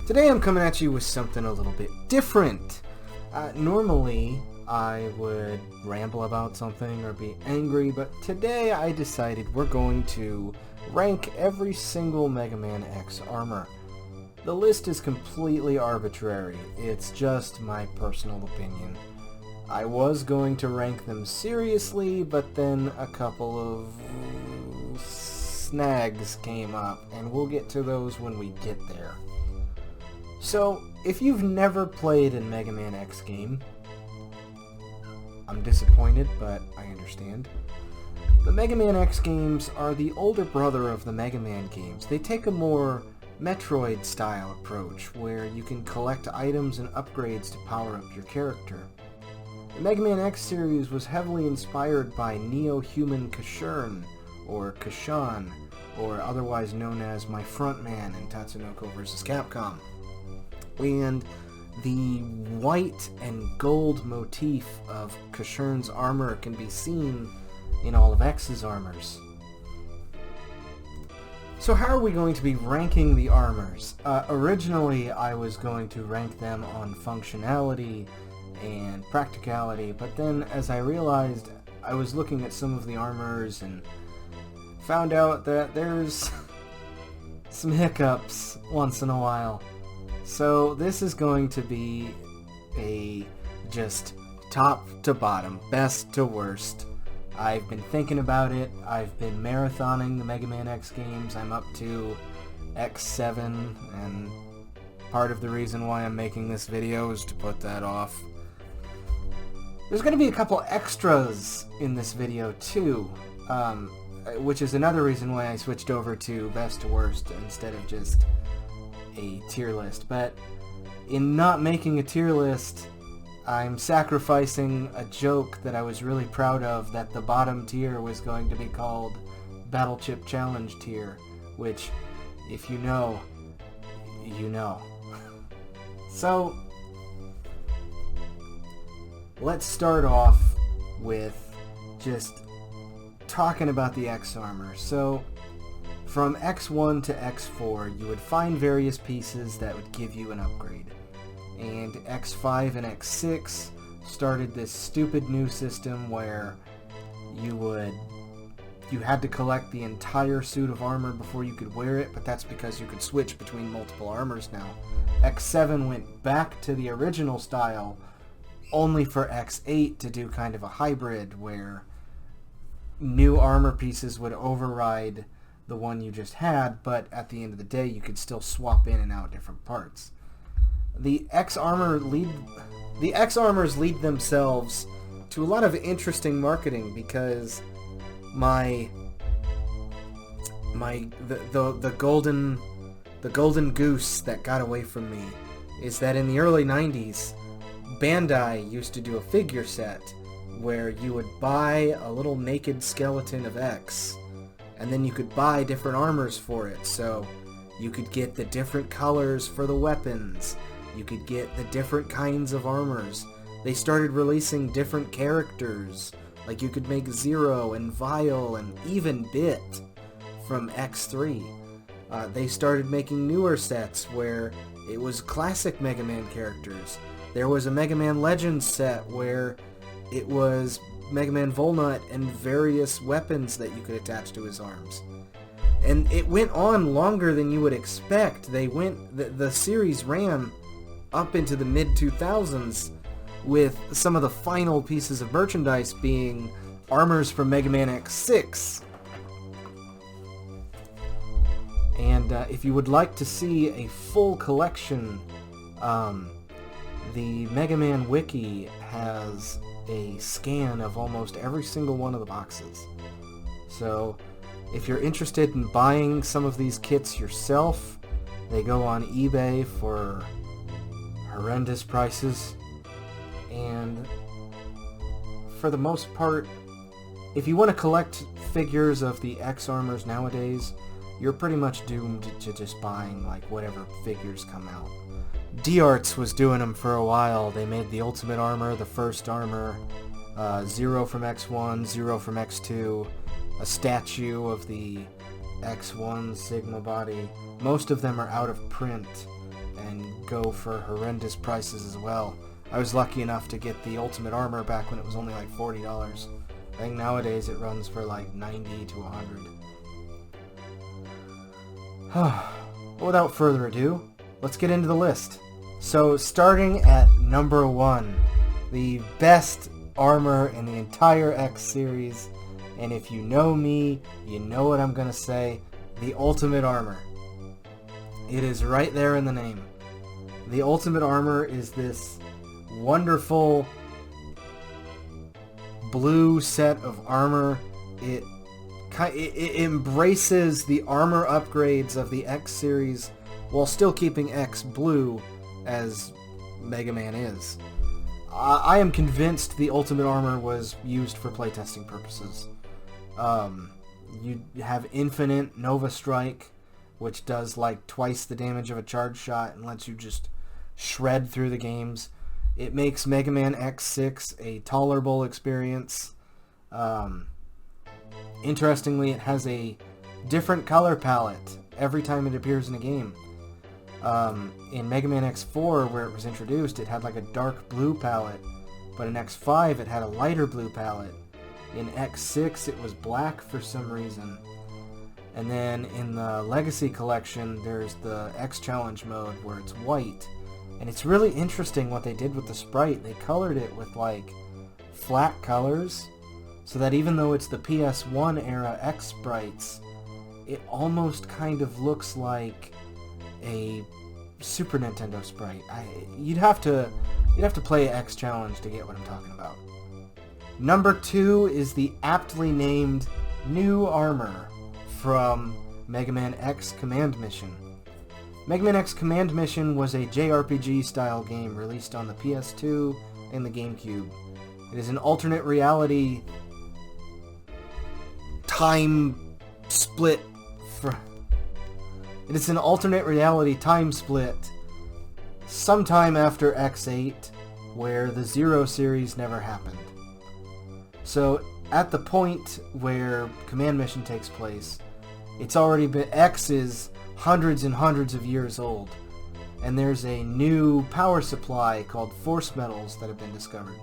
Today I'm coming at you with something a little bit different. Normally I would ramble about something or be angry, but today I decided we're going to rank every single Mega Man X armor. The list is completely arbitrary, it's just my personal opinion. I was going to rank them seriously, but then a couple of snags came up, and we'll get to those when we get there. So, if you've never played a Mega Man X game, I'm disappointed, but I understand. The Mega Man X games are the older brother of the Mega Man games. They take a more Metroid-style approach, where you can collect items and upgrades to power up your character. The Mega Man X series was heavily inspired by Neo-Human Kashan, or otherwise known as my frontman in Tatsunoko vs. Capcom. And the white and gold motif of Kashan's armor can be seen in all of X's armors. So how are we going to be ranking the armors? Originally I was going to rank them on functionality and practicality, but then as I realized, I was looking at some of the armors and found out that there's some hiccups once in a while. So this is going to be a just top to bottom, best to worst. I've been thinking about it. I've been marathoning the Mega Man X games. I'm up to X7, and part of the reason why I'm making this video is to put that off. There's going to be a couple extras in this video too, which is another reason why I switched over to best to worst instead of just a tier list. But in not making a tier list, I'm sacrificing a joke that I was really proud of, that the bottom tier was going to be called Battle Chip Challenge tier, which, if you know, you know. So, let's start off with just talking about the X armor. So, from X1 to X4, you would find various pieces that would give you an upgrade. And X5 and X6 started this stupid new system where you had to collect the entire suit of armor before you could wear it, but that's because you could switch between multiple armors now. X7 went back to the original style, only for X8 to do kind of a hybrid where new armor pieces would override the one you just had, but at the end of the day you could still swap in and out different parts. The X armors lead themselves to a lot of interesting marketing, because the golden goose that got away from me is that in the early 90s, Bandai used to do a figure set where you would buy a little naked skeleton of X, and then you could buy different armors for it. So you could get the different colors for the weapons, you could get the different kinds of armors. They started releasing different characters, like you could make Zero and Vile and even Bit from X3. They started making newer sets where it was classic Mega Man characters. There was a Mega Man Legends set where it was Mega Man Volnut and various weapons that you could attach to his arms. And it went on longer than you would expect. The series ran up into the mid-2000s, with some of the final pieces of merchandise being armors from Mega Man X6. And if you would like to see a full collection, the Mega Man Wiki has a scan of almost every single one of the boxes. So if you're interested in buying some of these kits yourself, they go on eBay for horrendous prices. And for the most part, if you want to collect figures of the X armors nowadays, you're pretty much doomed to just buying like whatever figures come out. D-Arts was doing them for a while. They made the Ultimate Armor, the first armor, Zero from X1, Zero from X2, a statue of the X1 Sigma body. Most of them are out of print, and go for horrendous prices as well. I was lucky enough to get the Ultimate Armor back when it was only like $40. I think nowadays it runs for like 90 to 100. Without further ado, let's get into the list. So starting at number 1, the best armor in the entire X series, and if you know me, you know what I'm gonna say, the Ultimate Armor. It is right there in the name. The Ultimate Armor is this wonderful blue set of armor. It embraces the armor upgrades of the X series while still keeping X blue as Mega Man is. I am convinced the Ultimate Armor was used for playtesting purposes. You have Infinite Nova Strike, which does like twice the damage of a charge shot and lets you just shred through the games. It makes Mega Man X6 a tolerable experience. Interestingly, it has a different color palette every time it appears in a game. In Mega Man X4, where it was introduced, it had like a dark blue palette, but in X5 it had a lighter blue palette. In X6 it was black for some reason. And then in the Legacy Collection, there's the X Challenge mode where it's white. And it's really interesting what they did with the sprite. They colored it with like flat colors, so that even though it's the PS1 era X sprites, it almost kind of looks like a Super Nintendo sprite. You'd have to play X Challenge to get what I'm talking about. Number 2 is the aptly named New Armor from Mega Man X Command Mission. Mega Man X Command Mission was a JRPG style game released on the PS2 and the GameCube. It is an alternate reality time split It is an alternate reality time split sometime after X8, where the Zero series never happened. So at the point where Command Mission takes place, it's already been, X is hundreds and hundreds of years old, and there's a new power supply called Force Metals that have been discovered.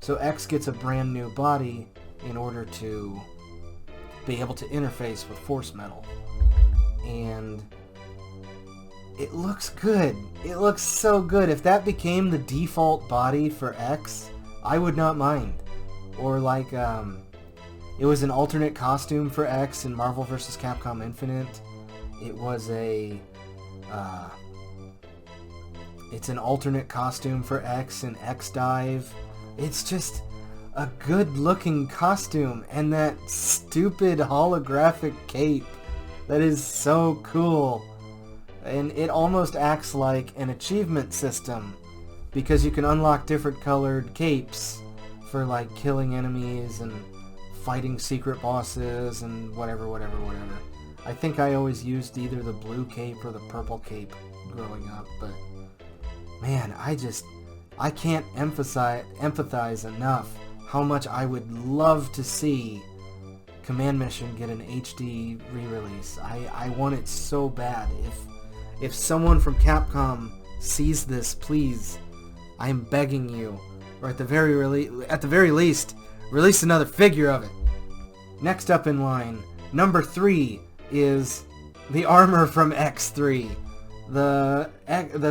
So X gets a brand new body in order to be able to interface with Force Metal. And it looks good. It looks so good. If that became the default body for X, I would not mind. Or like, it was an alternate costume for X in Marvel vs. Capcom Infinite. It was it's an alternate costume for X in X-Dive. It's just a good-looking costume, and that stupid holographic cape that is so cool. And it almost acts like an achievement system, because you can unlock different colored capes for like killing enemies and fighting secret bosses and whatever. I think I always used either the blue cape or the purple cape growing up, but man, I can't empathize enough how much I would love to see Command Mission get an HD re-release. I want it so bad. If someone from Capcom sees this, please, I'm begging you, or at the very least, release another figure of it. Next up in line, number 3 is the armor from X3. The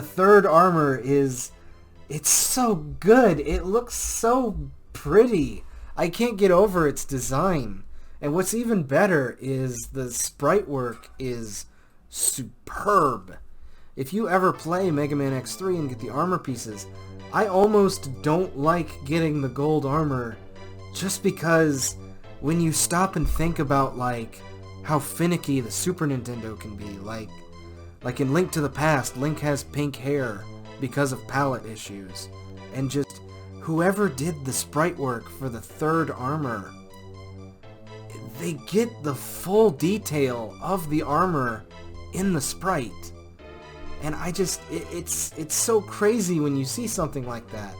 third armor it's so good. It looks so pretty. I can't get over its design. And what's even better is the sprite work is superb. If you ever play Mega Man X3 and get the armor pieces, I almost don't like getting the gold armor, just because when you stop and think about like how finicky the Super Nintendo can be, like in Link to the Past, Link has pink hair because of palette issues, and just whoever did the sprite work for the third armor, they get the full detail of the armor in the sprite. And it's so crazy when you see something like that.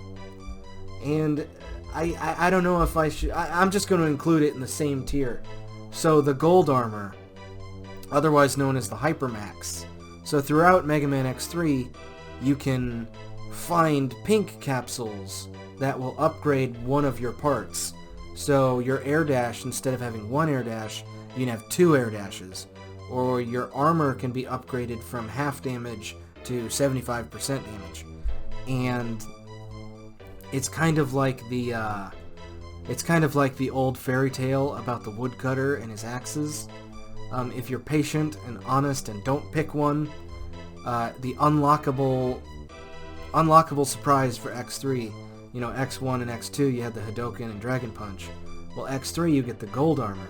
And I don't know if I'm just going to include it in the same tier. So the gold armor, otherwise known as the Hypermax. So throughout Mega Man X3, you can find pink capsules that will upgrade one of your parts. So your air dash, instead of having one air dash, you can have 2 air dashes. Or your armor can be upgraded from half damage to 75% damage. And it's kind of like the old fairy tale about the woodcutter and his axes. If you're patient and honest and don't pick one, the unlockable surprise for X3, you know, X1 and X2 you had the Hadoken and Dragon Punch. Well, X3 you get the gold armor.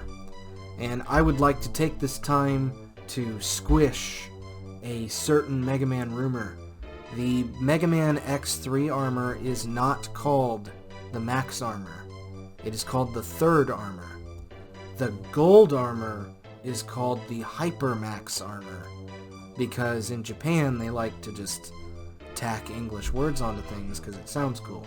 And I would like to take this time to squish a certain Mega Man rumor. The Mega Man X3 armor is not called the Max armor. It is called the third armor. The gold armor is called the Hyper Max armor, because in Japan they like to just tack English words onto things because it sounds cool.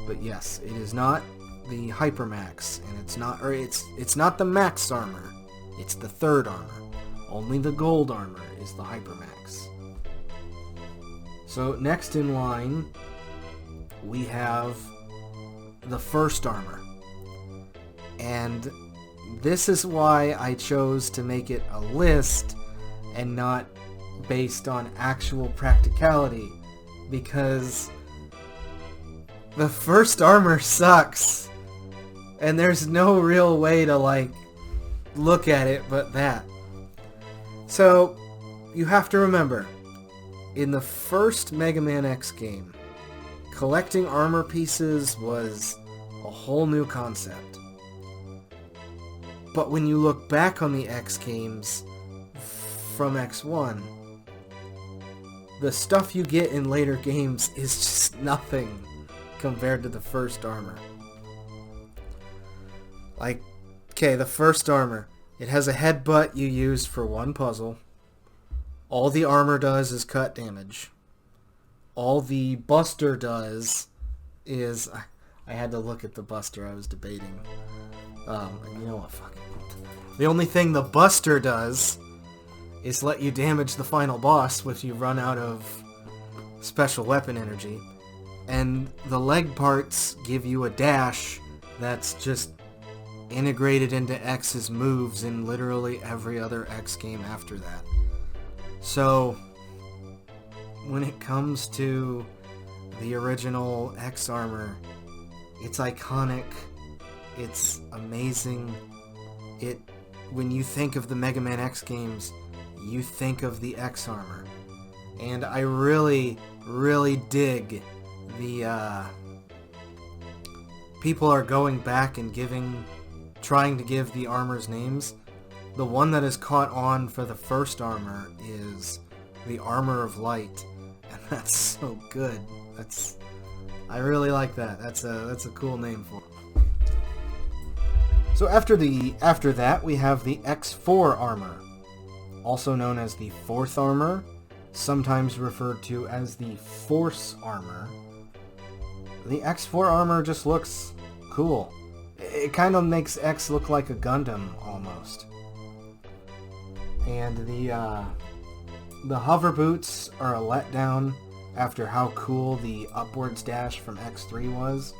But yes, it is not the Hyper Max, and it's not the Max armor. It's the third armor. Only the gold armor is the Hyper Max. So next in line, we have the first armor. And this is why I chose to make it a list and not based on actual practicality, because the first armor sucks, and there's no real way to, like, look at it but that. So, you have to remember, in the first Mega Man X game, collecting armor pieces was a whole new concept. But when you look back on the X games from X1, the stuff you get in later games is just nothing compared to the first armor. Like, okay, the first armor. It has a headbutt you use for one puzzle. All the armor does is cut damage. All the buster does is... I had to look at the buster, I was debating. You know what, fuck it. The only thing the buster does is let you damage the final boss if you run out of special weapon energy. And the leg parts give you a dash that's just integrated into X's moves in literally every other X game after that. So, when it comes to the original X armor, it's iconic, it's amazing. When you think of the Mega Man X games, you think of the X armor. And I really, really dig the, people are going back and trying to give the armors names. The one that is caught on for the first armor is the Armor of Light, and that's so good. I really like that. That's a cool name for it. So after that we have the X4 armor, also known as the fourth armor, sometimes referred to as the Force armor. The X4 armor just looks cool. It kind of makes X look like a Gundam almost. And the hover boots are a letdown after how cool the upwards dash from X3 was,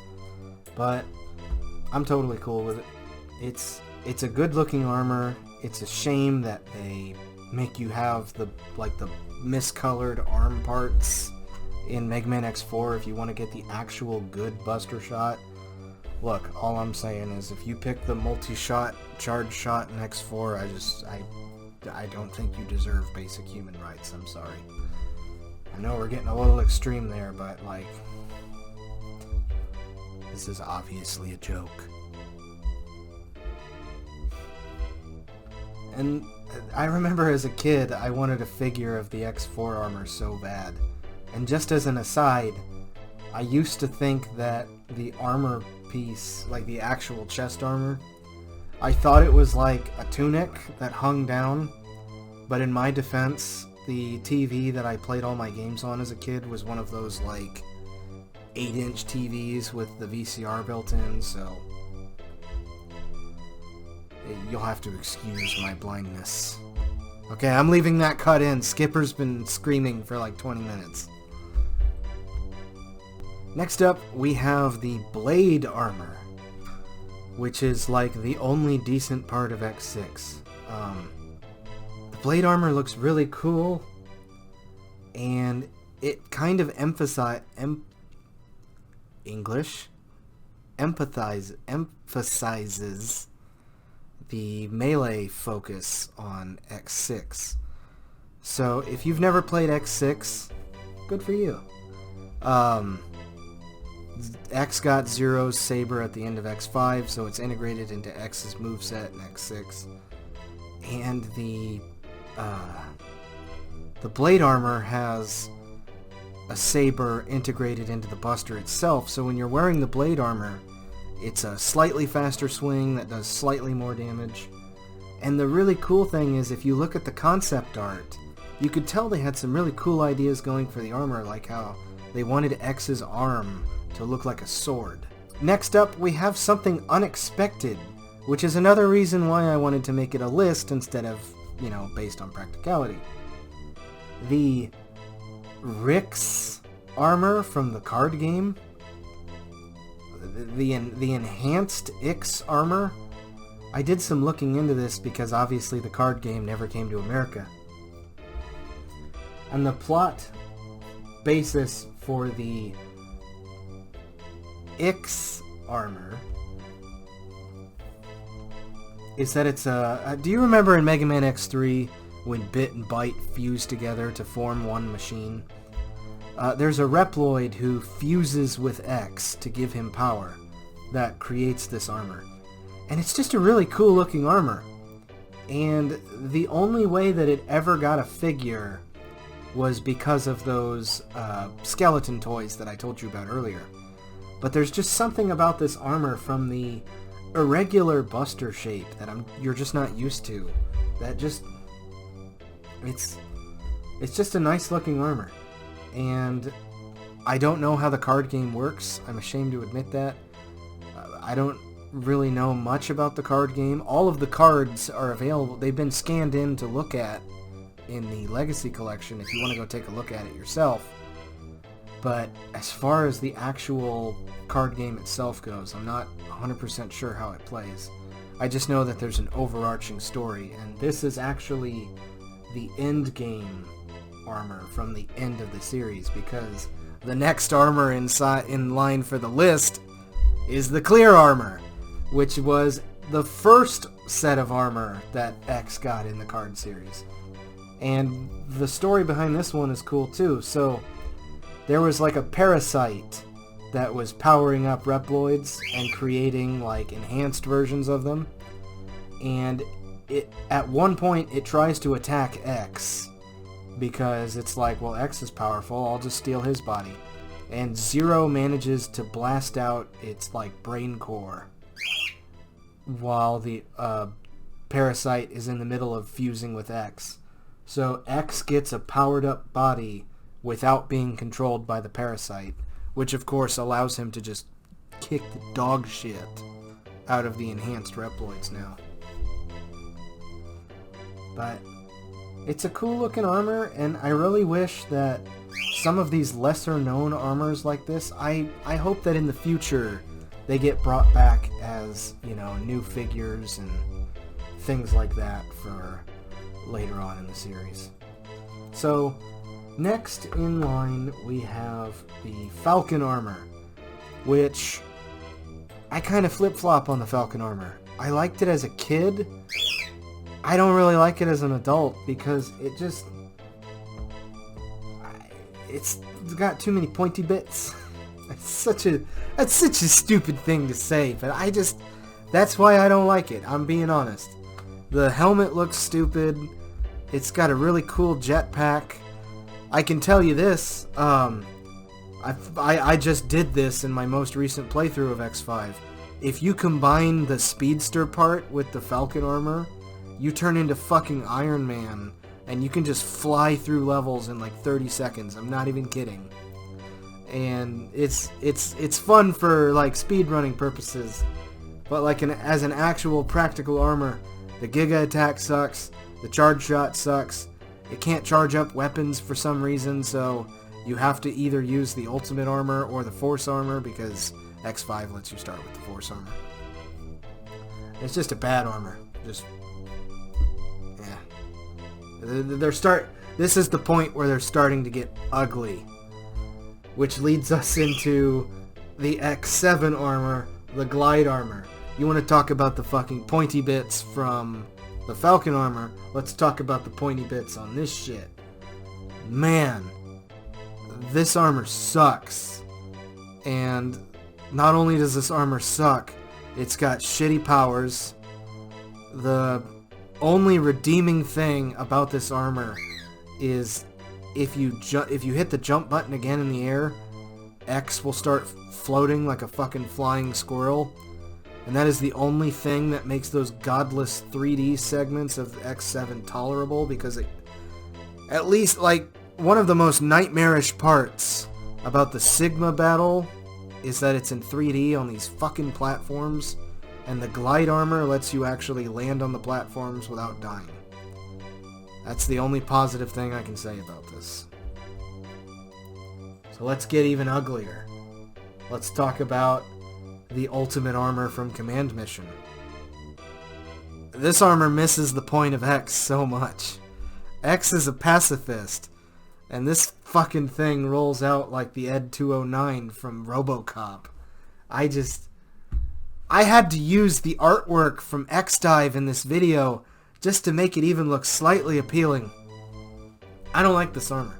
but I'm totally cool with it. It's a good looking armor. It's a shame that they make you have the miscolored arm parts in Mega Man X4 if you want to get the actual good buster shot. Look, all I'm saying is if you pick the multi-shot charge shot in X4, I don't think you deserve basic human rights. I'm sorry. I know we're getting a little extreme there, but, like, this is obviously a joke. And I remember as a kid, I wanted a figure of the X4 armor so bad. And just as an aside, I used to think that the armor piece, like the actual chest armor, I thought it was like a tunic that hung down, but in my defense, the TV that I played all my games on as a kid was one of those, like, 8-inch TVs with the VCR built in, so you'll have to excuse my blindness. Okay, I'm leaving that cut in. Skipper's been screaming for like 20 minutes. Next up, we have the blade armor, which is like the only decent part of X6. The blade armor looks really cool, and it kind of emphasizes the melee focus on X6. So if you've never played X6, good for you. X got Zero's saber at the end of X5, so it's integrated into X's moveset in X6. And the blade armor has a saber integrated into the buster itself, so when you're wearing the blade armor, it's a slightly faster swing that does slightly more damage. And the really cool thing is, if you look at the concept art, you could tell they had some really cool ideas going for the armor, like how they wanted X's arm to look like a sword. Next up, we have something unexpected, which is another reason why I wanted to make it a list instead of, based on practicality. The Rick's armor from the card game, the enhanced Ix armor. I did some looking into this because obviously the card game never came to America. And the plot basis for the Ix armor is that it's a... do you remember in Mega Man X3 when Bit and Byte fuse together to form one machine? There's a Reploid who fuses with X to give him power that creates this armor. And it's just a really cool looking armor. And the only way that it ever got a figure was because of those skeleton toys that I told you about earlier. But there's just something about this armor from the irregular buster shape that you're just not used to. That just... It's just a nice looking armor. And I don't know how the card game works. I'm ashamed to admit that. I don't really know much about the card game. All of the cards are available. They've been scanned in to look at in the Legacy Collection if you want to go take a look at it yourself. But as far as the actual card game itself goes, I'm not 100% sure how it plays. I just know that there's an overarching story, and this is actually the end game armor from the end of the series, because the next armor in line for the list is the clear armor, which was the first set of armor that X got in the card series. And the story behind this one is cool too. So there was like a parasite that was powering up Reploids and creating like enhanced versions of them. And at one point it tries to attack X because it's like, well, X is powerful, I'll just steal his body. And Zero manages to blast out its like brain core while the parasite is in the middle of fusing with X. So X gets a powered up body without being controlled by the parasite, which of course allows him to just kick the dog shit out of the enhanced Reploids now. But it's a cool looking armor, and I really wish that some of these lesser known armors like this, I hope that in the future they get brought back as, new figures and things like that for later on in the series. So next in line we have the Falcon armor, which I kind of flip-flop on the Falcon armor. I liked it as a kid. I don't really like it as an adult because it's got too many pointy bits. That's such a stupid thing to say, but that's why I don't like it. I'm being honest. The helmet looks stupid. It's got a really cool jetpack. I can tell you this, I just did this in my most recent playthrough of X5. If you combine the speedster part with the Falcon armor, you turn into fucking Iron Man, and you can just fly through levels in like 30 seconds. I'm not even kidding. And it's fun for like speedrunning purposes, but like as an actual practical armor, the Giga attack sucks, the charge shot sucks, it can't charge up weapons for some reason, so You have to either use the ultimate armor or the force armor, because X5 lets you start with the force armor. It's just a bad armor. Just, yeah. This is the point where they're starting to get ugly, which leads us into the X7 armor, the glide armor. You want to talk about the fucking pointy bits from the Falcon armor? Let's talk about the pointy bits on this shit. Man, this armor sucks. And not only does this armor suck, it's got shitty powers. The only redeeming thing about this armor is if you hit the jump button again in the air, X will start floating like a fucking flying squirrel. And that is the only thing that makes those godless 3D segments of X7 tolerable, because it, at least, like, one of the most nightmarish parts about the Sigma battle is that it's in 3D on these fucking platforms, and the glide armor lets you actually land on the platforms without dying. That's the only positive thing I can say about this. So let's get even uglier. Let's talk about the ultimate armor from Command Mission. This armor misses the point of X so much. X is a pacifist, and this fucking thing rolls out like the Ed 209 from RoboCop. I had to use the artwork from X-Dive in this video just to make it even look slightly appealing. I don't like this armor.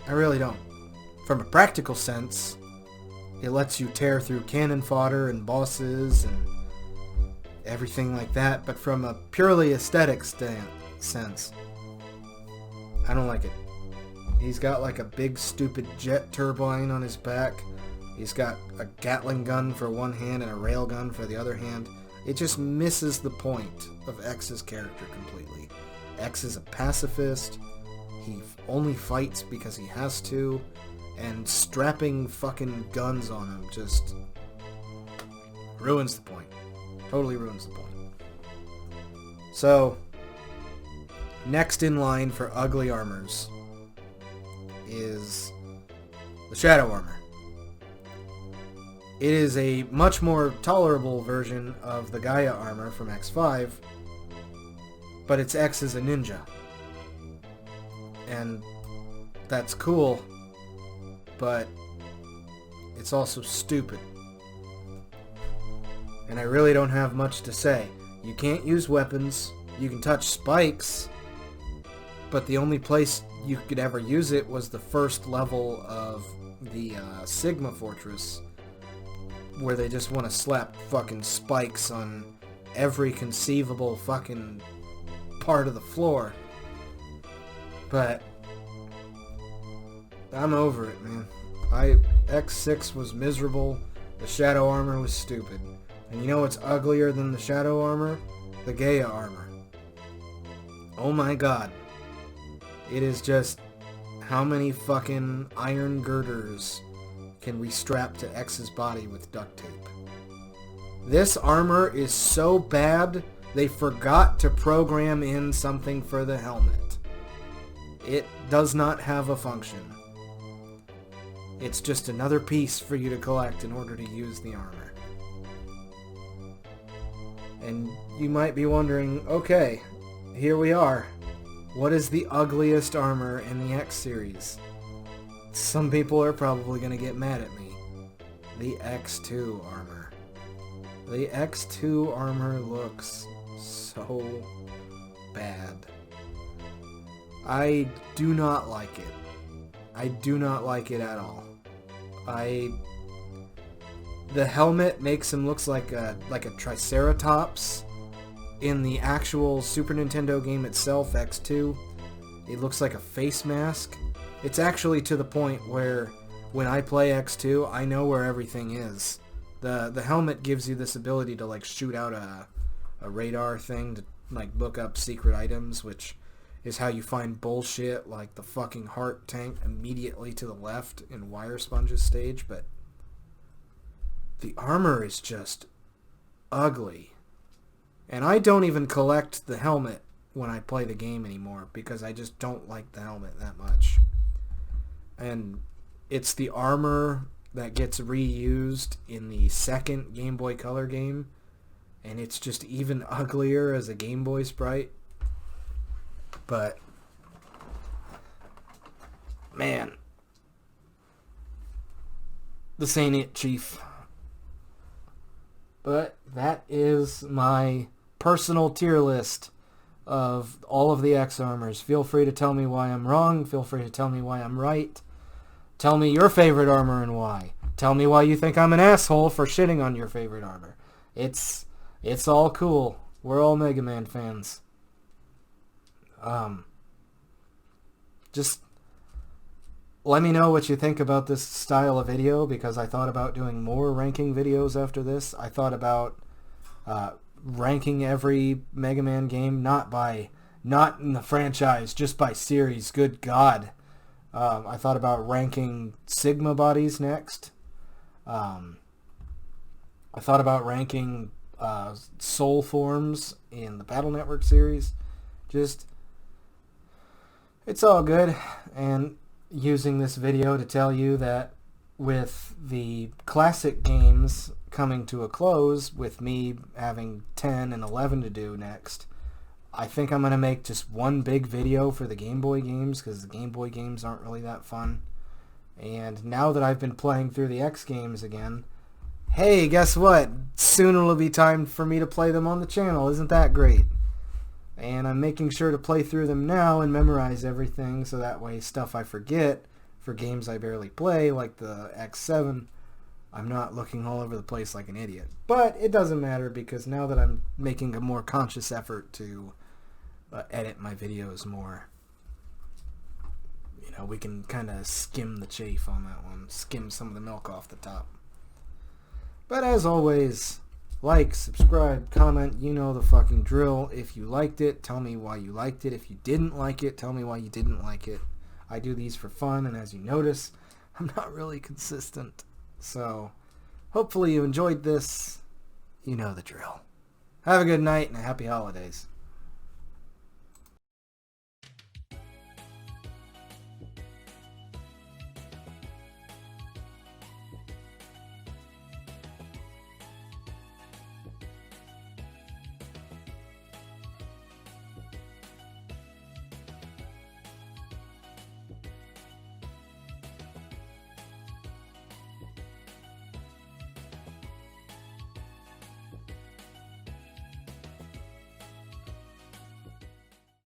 I really don't. From a practical sense, it lets you tear through cannon fodder and bosses and everything like that, but from a purely aesthetic sense, I don't like it. He's got like a big stupid jet turbine on his back. He's got a Gatling gun for one hand and a railgun for the other hand. It just misses the point of X's character completely. X is a pacifist. He only fights because he has to. And strapping fucking guns on him just ruins the point. Totally ruins the point. So, next in line for ugly armors is the Shadow Armor. It is a much more tolerable version of the Gaia armor from X5, but it's X as a ninja. And that's cool, but it's also stupid. And I really don't have much to say. You can't use weapons, you can touch spikes, but the only place you could ever use it was the first level of the Sigma Fortress, where they just want to slap fucking spikes on every conceivable fucking part of the floor. But I'm over it, man. X6 was miserable. The Shadow Armor was stupid. And you know what's uglier than the Shadow Armor? The Gaia Armor. Oh my god. It is just, how many fucking iron girders can we strap to X's body with duct tape? This armor is so bad, they forgot to program in something for the helmet. It does not have a function. It's just another piece for you to collect in order to use the armor. And you might be wondering, okay, here we are. What is the ugliest armor in the X series? Some people are probably going to get mad at me. The X2 armor. The X2 armor looks so bad. I do not like it. I do not like it at all. The helmet makes him look like a Triceratops. In the actual Super Nintendo game itself, X2, it looks like a face mask. It's actually to the point where when I play X2, I know where everything is. The helmet gives you this ability to like shoot out a radar thing to like look up secret items, which is how you find bullshit like the fucking heart tank immediately to the left in Wire Sponge's stage. But the armor is just ugly. And I don't even collect the helmet when I play the game anymore because I just don't like the helmet that much. and it's the armor that gets reused in the second Game Boy Color game, and it's just even uglier as a Game Boy sprite. But man, this ain't it, Chief. But that is my personal tier list of all of the X-Armors. Feel free to tell me why I'm wrong. Feel free to tell me why I'm right. Tell me your favorite armor and why. Tell me why you think I'm an asshole for shitting on your favorite armor. It's all cool. We're all Mega Man fans. Just let me know what you think about this style of video, because I thought about doing more ranking videos after this. I thought about ranking every Mega Man game, not in the franchise, just by series. Good God. I thought about ranking Sigma bodies next. I thought about ranking Soul forms in the Battle Network series. Just, it's all good. And using this video to tell you that with the classic games coming to a close, with me having 10 and 11 to do next, I think I'm going to make just one big video for the Game Boy games, because the Game Boy games aren't really that fun. And now that I've been playing through the X games again, hey, guess what? Soon it'll be time for me to play them on the channel. Isn't that great? And I'm making sure to play through them now and memorize everything, so that way stuff I forget for games I barely play, like the X7, I'm not looking all over the place like an idiot. But it doesn't matter, because now that I'm making a more conscious effort to edit my videos more, you know, we can kind of skim the chafe on that one, skim some of the milk off the top. But as always, like, subscribe, comment, you know the fucking drill. If you liked it, tell me why you liked it. If you didn't like it, tell me why you didn't like it. I do these for fun, and as you notice, I'm not really consistent. So, hopefully you enjoyed this. You know the drill. Have a good night and a happy holidays.